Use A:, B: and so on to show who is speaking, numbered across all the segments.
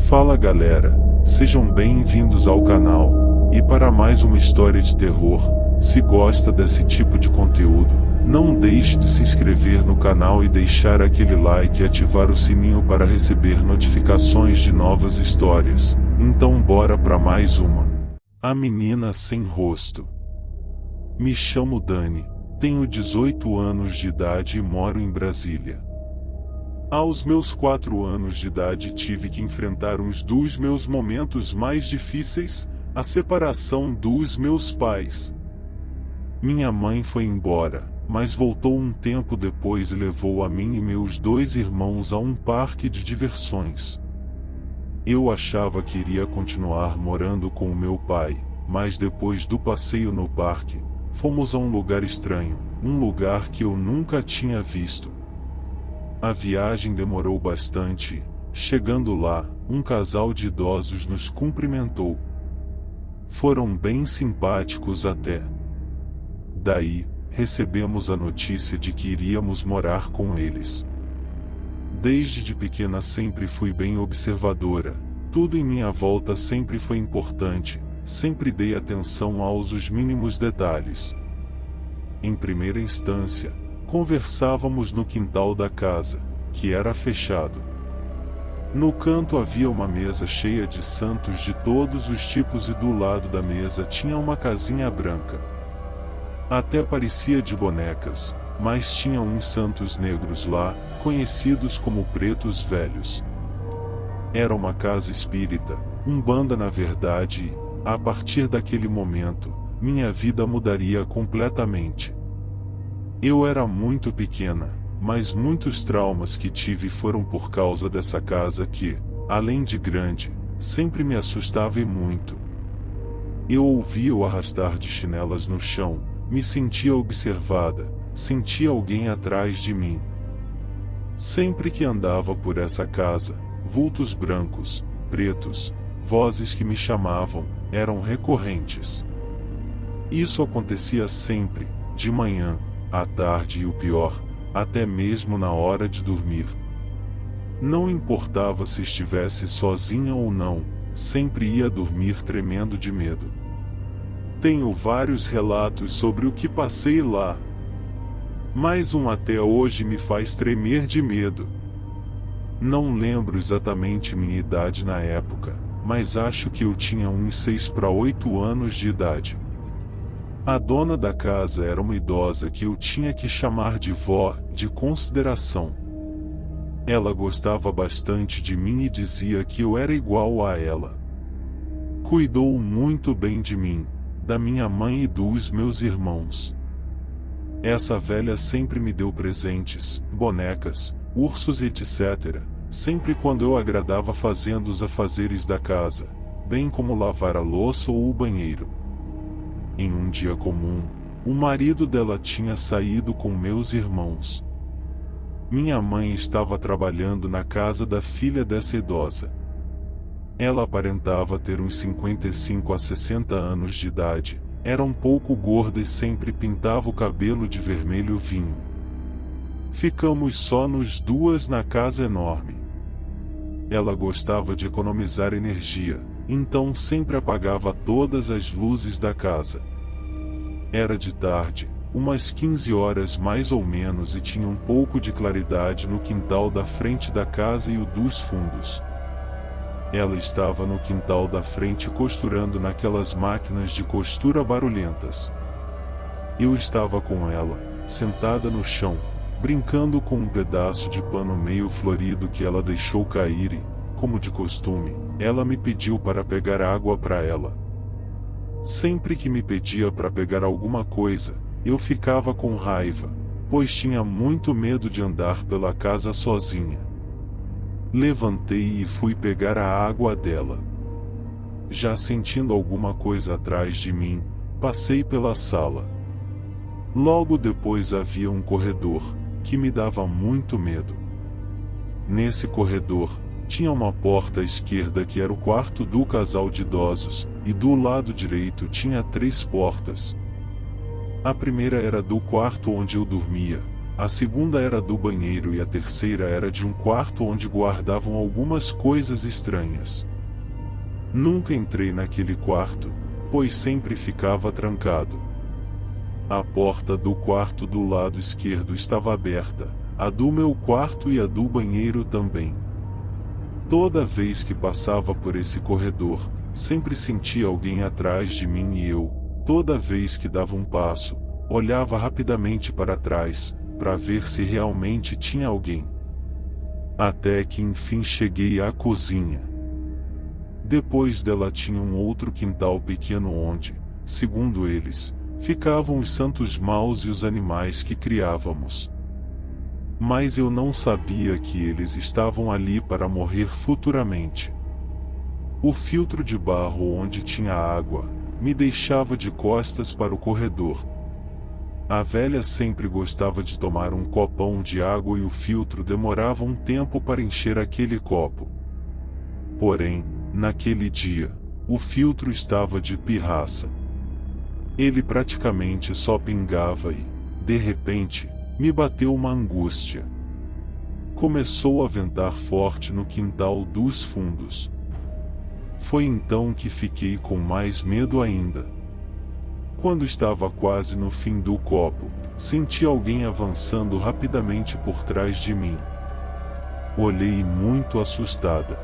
A: Fala galera, sejam bem-vindos ao canal, e para mais uma história de terror. Se gosta desse tipo de conteúdo, não deixe de se inscrever no canal e deixar aquele like e ativar o sininho para receber notificações de novas histórias. Então bora para mais uma. A menina sem rosto. Me chamo Dani, tenho 18 anos de idade e moro em Brasília. Aos meus 4 anos de idade tive que enfrentar um dos meus momentos mais difíceis, a separação dos meus pais. Minha mãe foi embora, mas voltou um tempo depois e levou a mim e meus 2 irmãos a um parque de diversões. Eu achava que iria continuar morando com o meu pai, mas depois do passeio no parque, fomos a um lugar estranho, um lugar que eu nunca tinha visto. A viagem demorou bastante. Chegando lá, um casal de idosos nos cumprimentou. Foram bem simpáticos até. Daí, recebemos a notícia de que iríamos morar com eles. Desde pequena sempre fui bem observadora, tudo em minha volta sempre foi importante, sempre dei atenção aos mínimos detalhes. Em primeira instância, conversávamos no quintal da casa, que era fechado. No canto havia uma mesa cheia de santos de todos os tipos e do lado da mesa tinha uma casinha branca. Até parecia de bonecas, mas tinha uns santos negros lá, conhecidos como pretos velhos. Era uma casa espírita, umbanda na verdade e, a partir daquele momento, minha vida mudaria completamente. Eu era muito pequena, mas muitos traumas que tive foram por causa dessa casa que, além de grande, sempre me assustava e muito. Eu ouvia o arrastar de chinelas no chão, me sentia observada, sentia alguém atrás de mim. Sempre que andava por essa casa, vultos brancos, pretos, vozes que me chamavam, eram recorrentes. Isso acontecia sempre, de manhã, à tarde e o pior, até mesmo na hora de dormir. Não importava se estivesse sozinha ou não, sempre ia dormir tremendo de medo. Tenho vários relatos sobre o que passei lá. Mas um até hoje me faz tremer de medo. Não lembro exatamente minha idade na época, mas acho que eu tinha uns 6 para 8 anos de idade. A dona da casa era uma idosa que eu tinha que chamar de vó, de consideração. Ela gostava bastante de mim e dizia que eu era igual a ela. Cuidou muito bem de mim, da minha mãe e dos meus irmãos. Essa velha sempre me deu presentes, bonecas, ursos etc., sempre quando eu agradava fazendo os afazeres da casa, bem como lavar a louça ou o banheiro. Em um dia comum, o marido dela tinha saído com meus irmãos. Minha mãe estava trabalhando na casa da filha dessa idosa. Ela aparentava ter uns 55 a 60 anos de idade, era um pouco gorda e sempre pintava o cabelo de vermelho vinho. Ficamos só nós duas na casa enorme. Ela gostava de economizar energia, então sempre apagava todas as luzes da casa. Era de tarde, umas 15 horas mais ou menos e tinha um pouco de claridade no quintal da frente da casa e o dos fundos. Ela estava no quintal da frente costurando naquelas máquinas de costura barulhentas. Eu estava com ela, sentada no chão, brincando com um pedaço de pano meio florido que ela deixou cair e, como de costume, ela me pediu para pegar água para ela. Sempre que me pedia para pegar alguma coisa, eu ficava com raiva, pois tinha muito medo de andar pela casa sozinha. Levantei e fui pegar a água dela. Já sentindo alguma coisa atrás de mim, passei pela sala. Logo depois havia um corredor, que me dava muito medo. Nesse corredor, tinha uma porta à esquerda que era o quarto do casal de idosos, e do lado direito tinha 3 portas. A primeira era do quarto onde eu dormia, A segunda era do banheiro e a terceira era de um quarto onde guardavam algumas coisas estranhas. Nunca entrei naquele quarto, pois sempre ficava trancado. A porta do quarto do lado esquerdo estava aberta, a do meu quarto e a do banheiro também. Toda vez que passava por esse corredor, sempre sentia alguém atrás de mim e eu, toda vez que dava um passo, olhava rapidamente para trás, para ver se realmente tinha alguém. Até que enfim cheguei à cozinha. Depois dela tinha um outro quintal pequeno onde, segundo eles, ficavam os santos maus e os animais que criávamos. Mas eu não sabia que eles estavam ali para morrer futuramente. O filtro de barro onde tinha água, me deixava de costas para o corredor. A velha sempre gostava de tomar um copão de água e o filtro demorava um tempo para encher aquele copo. Porém, naquele dia, o filtro estava de pirraça. Ele praticamente só pingava e, de repente, me bateu uma angústia. Começou a ventar forte no quintal dos fundos. Foi então que fiquei com mais medo ainda. Quando estava quase no fim do copo, senti alguém avançando rapidamente por trás de mim. Olhei muito assustada.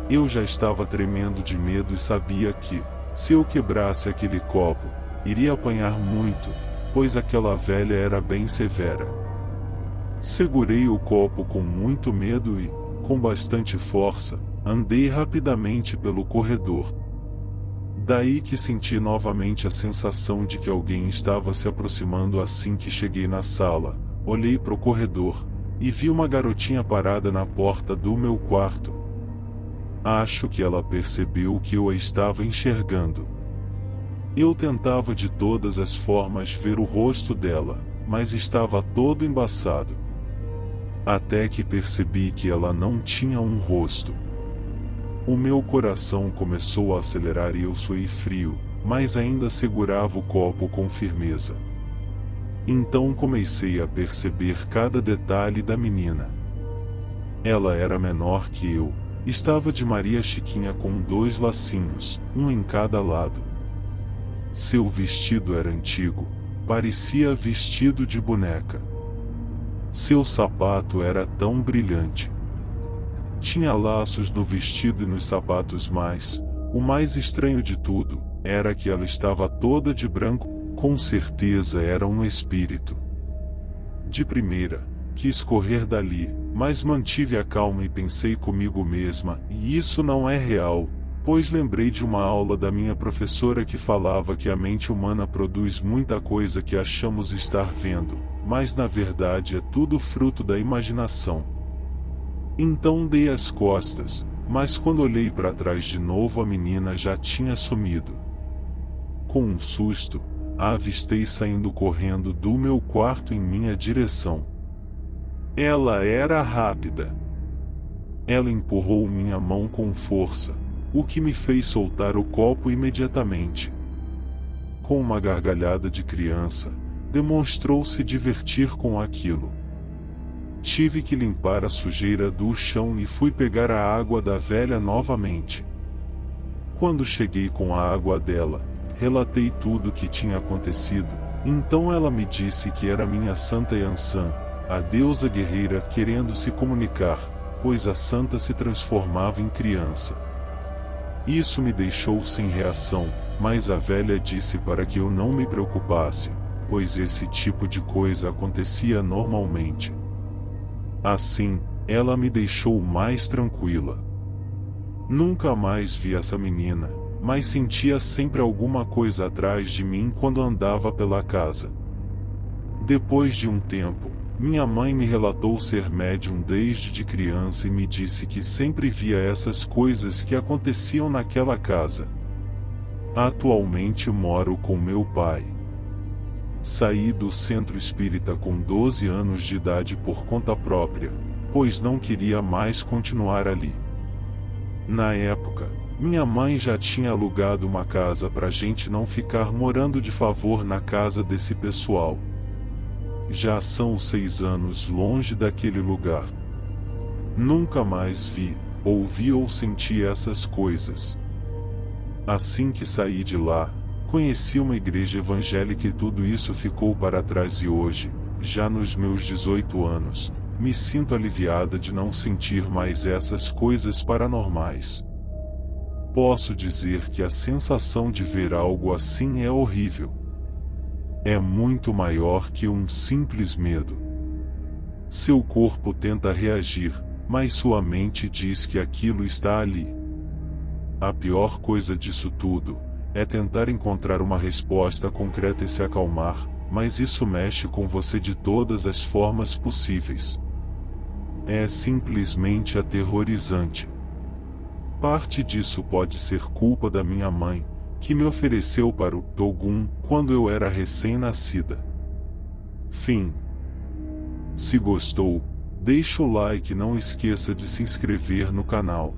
A: Eu já estava tremendo de medo e sabia que, se eu quebrasse aquele copo, iria apanhar muito, pois aquela velha era bem severa. Segurei o copo com muito medo e, com bastante força, andei rapidamente pelo corredor. Daí que senti novamente a sensação de que alguém estava se aproximando assim que cheguei na sala. Olhei para o corredor, e vi uma garotinha parada na porta do meu quarto. Acho que ela percebeu que eu a estava enxergando. Eu tentava de todas as formas ver o rosto dela, mas estava todo embaçado. Até que percebi que ela não tinha um rosto. O meu coração começou a acelerar e eu suei frio, mas ainda segurava o copo com firmeza. Então comecei a perceber cada detalhe da menina. Ela era menor que eu, estava de Maria Chiquinha com 2 lacinhos, um em cada lado. Seu vestido era antigo, parecia vestido de boneca. Seu sapato era tão brilhante. Tinha laços no vestido e nos sapatos, mas, o mais estranho de tudo, era que ela estava toda de branco, com certeza era um espírito. De primeira, quis correr dali, mas mantive a calma e pensei comigo mesma, e isso não é real, pois lembrei de uma aula da minha professora que falava que a mente humana produz muita coisa que achamos estar vendo, mas na verdade é tudo fruto da imaginação. Então dei as costas, mas quando olhei para trás de novo a menina já tinha sumido. Com um susto, a avistei saindo correndo do meu quarto em minha direção. Ela era rápida. Ela empurrou minha mão com força, o que me fez soltar o copo imediatamente. Com uma gargalhada de criança, demonstrou se divertir com aquilo. Tive que limpar a sujeira do chão e fui pegar a água da velha novamente. Quando cheguei com a água dela, relatei tudo o que tinha acontecido, então ela me disse que era minha Santa Yansan, a deusa guerreira querendo se comunicar, pois a santa se transformava em criança. Isso me deixou sem reação, mas a velha disse para que eu não me preocupasse, pois esse tipo de coisa acontecia normalmente. Assim, ela me deixou mais tranquila. Nunca mais vi essa menina, mas sentia sempre alguma coisa atrás de mim quando andava pela casa. Depois de um tempo, minha mãe me relatou ser médium desde criança e me disse que sempre via essas coisas que aconteciam naquela casa. Atualmente moro com meu pai. Saí do centro espírita com 12 anos de idade por conta própria, pois não queria mais continuar ali. Na época, minha mãe já tinha alugado uma casa pra gente não ficar morando de favor na casa desse pessoal. Já são 6 anos longe daquele lugar. Nunca mais vi, ouvi ou senti essas coisas. Assim que saí de lá, conheci uma igreja evangélica e tudo isso ficou para trás e hoje, já nos meus 18 anos, me sinto aliviada de não sentir mais essas coisas paranormais. Posso dizer que a sensação de ver algo assim é horrível. É muito maior que um simples medo. Seu corpo tenta reagir, mas sua mente diz que aquilo está ali. A pior coisa disso tudo é tentar encontrar uma resposta concreta e se acalmar, mas isso mexe com você de todas as formas possíveis. É simplesmente aterrorizante. Parte disso pode ser culpa da minha mãe, que me ofereceu para o Togum quando eu era recém-nascida. Fim. Se gostou, deixa o like e não esqueça de se inscrever no canal.